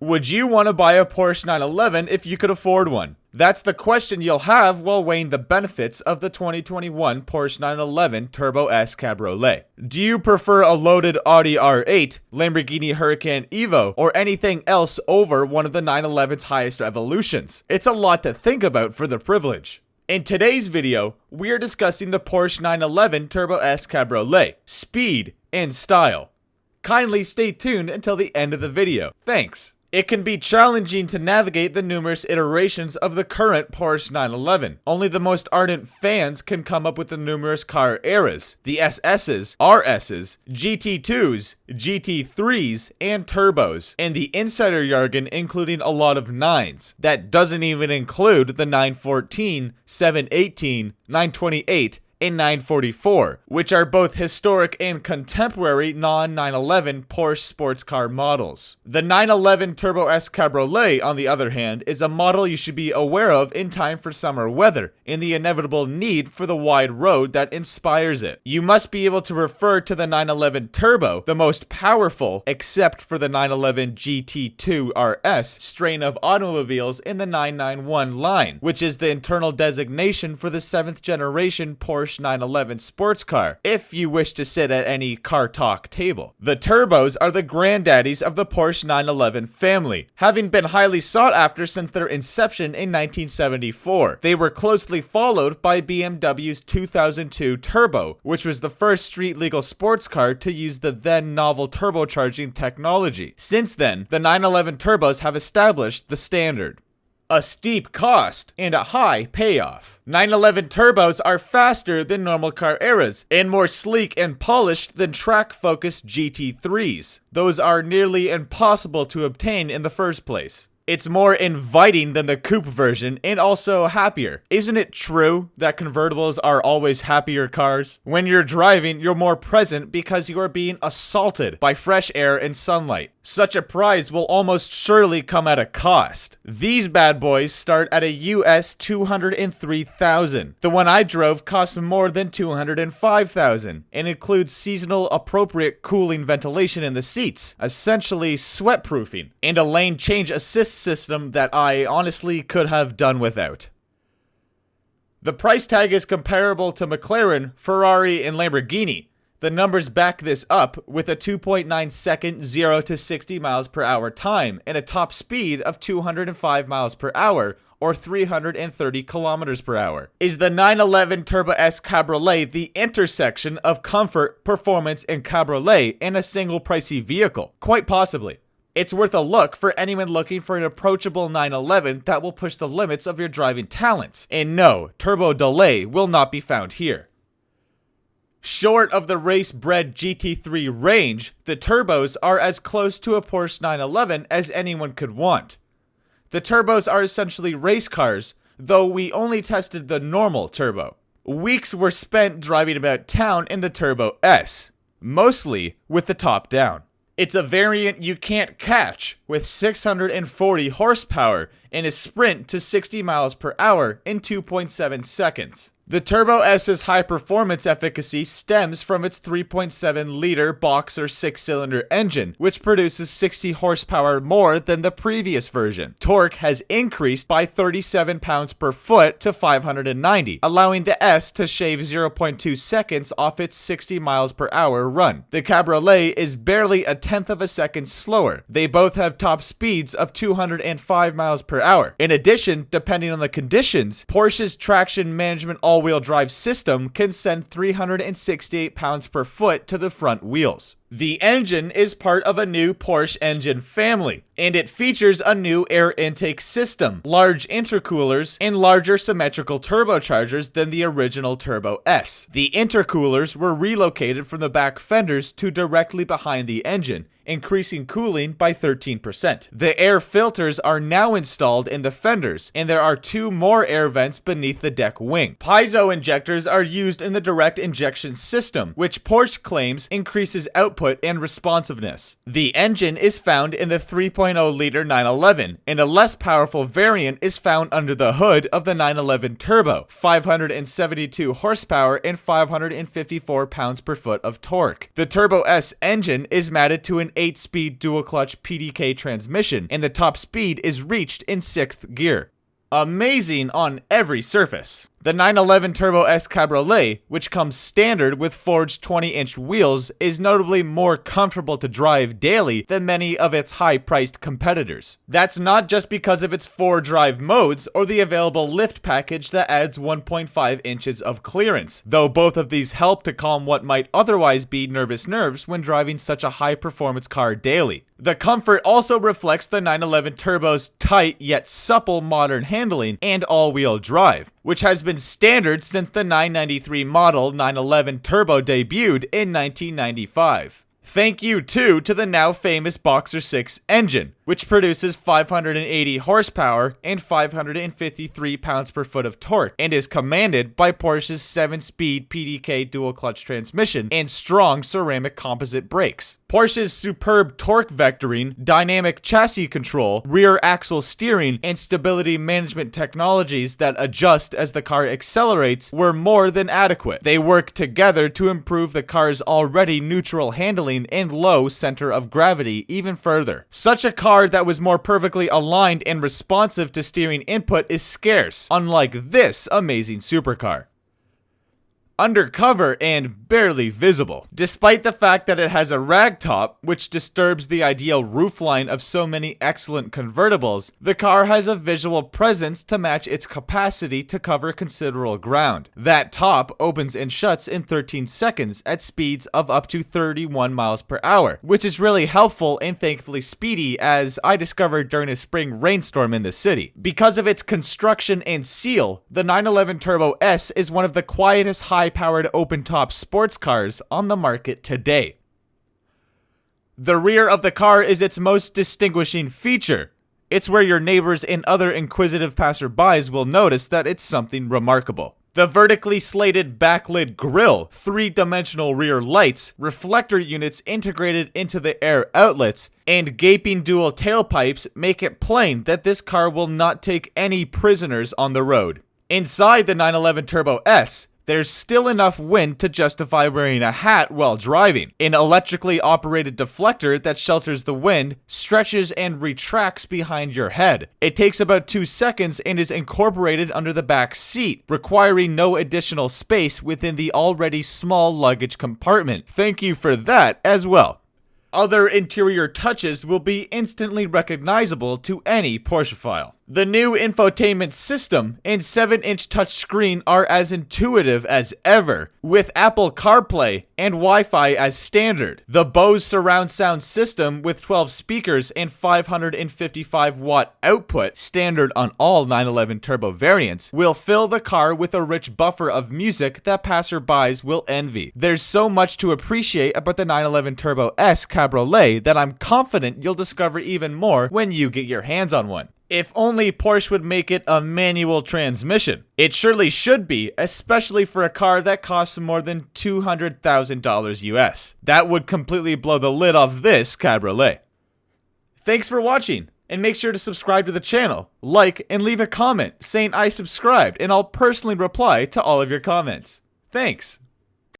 Would you want to buy a Porsche 911 if you could afford one? That's the question you'll have while weighing the benefits of the 2021 Porsche 911 Turbo S Cabriolet. Do you prefer a loaded Audi R8, Lamborghini Huracan Evo, or anything else over one of the 911's highest evolutions? It's a lot to think about for the privilege. In today's video, we are discussing the Porsche 911 Turbo S Cabriolet, speed and style. Kindly stay tuned until the end of the video. Thanks. It can be challenging to navigate the numerous iterations of the current Porsche 911. Only the most ardent fans can come up with the numerous car eras, the SS's, RS's, GT2s, GT3s, and turbos, and the insider jargon including a lot of 9s. That doesn't even include the 914, 718, 928, and 944, which are both historic and contemporary non-911 Porsche sports car models. The 911 Turbo S Cabriolet, on the other hand, is a model you should be aware of in time for summer weather, and the inevitable need for the wide road that inspires it. You must be able to refer to the 911 Turbo, the most powerful, except for the 911 GT2 RS strain of automobiles in the 991 line, which is the internal designation for the 7th generation Porsche 911 sports car, if you wish to sit at any car talk table. The turbos are the granddaddies of the Porsche 911 family, having been highly sought after since their inception in 1974. They were closely followed by BMW's 2002 Turbo, which was the first street-legal sports car to use the then novel turbocharging technology. Since then, the 911 turbos have established the standard. A steep cost and a high payoff. 911 turbos are faster than normal car eras and more sleek and polished than track-focused GT3s. Those are nearly impossible to obtain in the first place. It's more inviting than the coupe version and also happier. Isn't it true that convertibles are always happier cars? When you're driving, you're more present because you are being assaulted by fresh air and sunlight. Such a prize will almost surely come at a cost. These bad boys start at a US $203,000. The one I drove cost more than $205,000 and includes seasonal appropriate cooling ventilation in the seats, essentially sweat-proofing, and a lane change assist system that I honestly could have done without. The price tag is comparable to McLaren, Ferrari, and Lamborghini. The numbers back this up with a 2.9 second 0 to 60 miles per hour time and a top speed of 205 miles per hour or 330 kilometers per hour. Is the 911 Turbo S Cabriolet the intersection of comfort, performance, and cabriolet in a single pricey vehicle? Quite possibly. It's worth a look for anyone looking for an approachable 911 that will push the limits of your driving talents. And no, turbo delay will not be found here. Short of the race-bred GT3 range, the turbos are as close to a Porsche 911 as anyone could want. The turbos are essentially race cars, though we only tested the normal turbo. Weeks were spent driving about town in the Turbo S, mostly with the top down. It's a variant you can't catch, with 640 horsepower and a sprint to 60 miles per hour in 2.7 seconds. The Turbo S's high performance efficacy stems from its 3.7-liter Boxer 6-cylinder engine, which produces 60 horsepower more than the previous version. Torque has increased by 37 pounds per foot to 590, allowing the S to shave 0.2 seconds off its 60 miles per hour run. The Cabriolet is barely a tenth of a second slower. They both have top speeds of 205 miles per hour. In addition, depending on the conditions, Porsche's traction management all-wheel drive system can send 368 pounds per foot to the front wheels. The engine is part of a new Porsche engine family, and it features a new air intake system, large intercoolers, and larger symmetrical turbochargers than the original Turbo S. The intercoolers were relocated from the back fenders to directly behind the engine, increasing cooling by 13%. The air filters are now installed in the fenders, and there are 2 more air vents beneath the deck wing. Piezo injectors are used in the direct injection system, which Porsche claims increases output output and responsiveness. The engine is found in the 3.0-liter 911, and a less powerful variant is found under the hood of the 911 Turbo, 572 horsepower and 554 pounds-per-foot of torque. The Turbo S engine is matted to an 8-speed dual-clutch PDK transmission, and the top speed is reached in 6th gear. Amazing on every surface. The 911 Turbo S Cabriolet, which comes standard with forged 20-inch wheels, is notably more comfortable to drive daily than many of its high-priced competitors. That's not just because of its 4 drive modes or the available lift package that adds 1.5 inches of clearance, though both of these help to calm what might otherwise be nervous nerves when driving such a high-performance car daily. The comfort also reflects the 911 Turbo's tight yet supple modern handling and all-wheel drive, which has been standard since the 993 model 911 Turbo debuted in 1995. Thank you too to the now famous Boxer 6 engine, which produces 580 horsepower and 553 pounds-per-foot of torque, and is commanded by Porsche's 7-speed PDK dual-clutch transmission and strong ceramic composite brakes. Porsche's superb torque vectoring, dynamic chassis control, rear axle steering, and stability management technologies that adjust as the car accelerates were more than adequate. They work together to improve the car's already neutral handling and low center of gravity even further. Such a car that was more perfectly aligned and responsive to steering input is scarce, unlike this amazing supercar. Undercover and barely visible. Despite the fact that it has a ragtop, which disturbs the ideal roofline of so many excellent convertibles, the car has a visual presence to match its capacity to cover considerable ground. That top opens and shuts in 13 seconds at speeds of up to 31 miles per hour, which is really helpful and thankfully speedy, as I discovered during a spring rainstorm in the city. Because of its construction and seal, the 911 Turbo S is one of the quietest high-powered open-top sports cars on the market today. The rear of the car is its most distinguishing feature. It's where your neighbors and other inquisitive passerbys will notice that it's something remarkable. The vertically slated backlit grille, 3-dimensional rear lights, reflector units integrated into the air outlets, and gaping dual tailpipes make it plain that this car will not take any prisoners on the road. Inside the 911 Turbo S, there's still enough wind to justify wearing a hat while driving. An electrically operated deflector that shelters the wind stretches and retracts behind your head. It takes about 2 seconds and is incorporated under the back seat, requiring no additional space within the already small luggage compartment. Thank you for that as well. Other interior touches will be instantly recognizable to any Porscheophile. The new infotainment system and 7-inch touchscreen are as intuitive as ever, with Apple CarPlay and Wi-Fi as standard. The Bose surround sound system with 12 speakers and 555-watt output, standard on all 911 Turbo variants, will fill the car with a rich buffer of music that passerbys will envy. There's so much to appreciate about the 911 Turbo S Cabriolet that I'm confident you'll discover even more when you get your hands on one. If only Porsche would make it a manual transmission. It surely should be, especially for a car that costs more than $200,000 US. That would completely blow the lid off this Cabriolet. Thanks for watching, and make sure to subscribe to the channel, like, and leave a comment saying I subscribed, and I'll personally reply to all of your comments. Thanks.